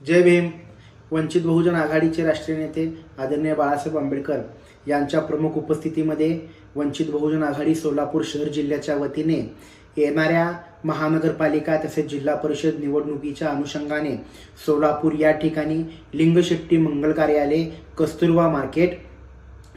जय भीम. वंचित बहुजन आघाडीचे राष्ट्रीय नेते आदरणीय बाळासाहेब आंबेडकर यांच्या प्रमुख उपस्थितीमध्ये वंचित बहुजन आघाडी सोलापूर शहर जिल्ह्याच्या वतीने येणाऱ्या महानगरपालिका तसेच जिल्हा परिषद निवडणुकीच्या अनुषंगाने सोलापूर या ठिकाणी लिंगशेट्टी मंगल कार्यालय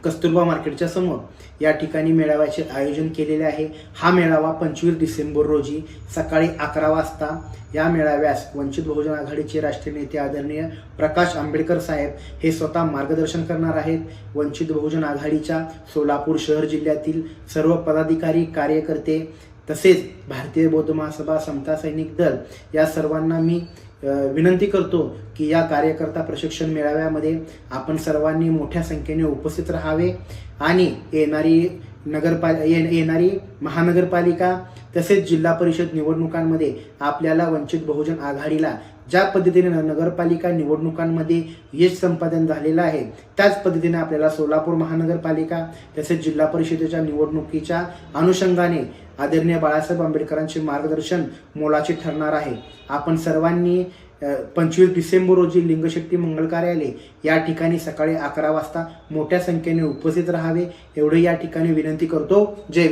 कस्तुरबा मार्केटच्या समोर या ठिकाणी मेळाव्याचे आयोजन केलेले आहे. हा मेळावा 25 डिसेंबर रोजी सकाळी 11 वाजता या मेळाव्यास वंचित बहुजन आघाडीचे राष्ट्रीय नेते आदरणीय प्रकाश आंबेडकर साहेब हे स्वतः मार्गदर्शन करणार आहेत. वंचित बहुजन आघाडीच्या सोलापूर शहर जिल्ह्यातील सर्व पदाधिकारी, कार्यकर्ते तसेच भारतीय बौद्ध महासभा, समता सैनिक दल या सर्वांना मी विनंती करतो की या कार्यकर्ता प्रशिक्षण मेळाव्यामध्ये आपण सर्वांनी मोठ्या संख्येने उपस्थित राहावे आणि येणारी महानगरपालिका तसेच जिल्हा परिषद निवडणुकांमध्ये आपल्याला वंचित बहुजन आघाडीला ज्या पद्धतीने नगरपालिका निवडणुकांमध्ये यश संपादन झालेलं आहे त्याच पद्धतीने आपल्याला सोलापूर महानगरपालिका तसेच जिल्हा परिषदेच्या निवडणुकीच्या अनुषंगाने आदरणीय बाळासाहेब आंबेडकरांचे मार्गदर्शन मोलाचे ठरणार आहे. आपण सर्वांनी 25 डिसेंबर रोजी लिंगशेट्टी मंगल कार्यालय या ठिकाणी सकाळी 11 वाजता मोठ्या संख्येने उपस्थित राहावे एवढे या ठिकाणी विनंती करतो. जय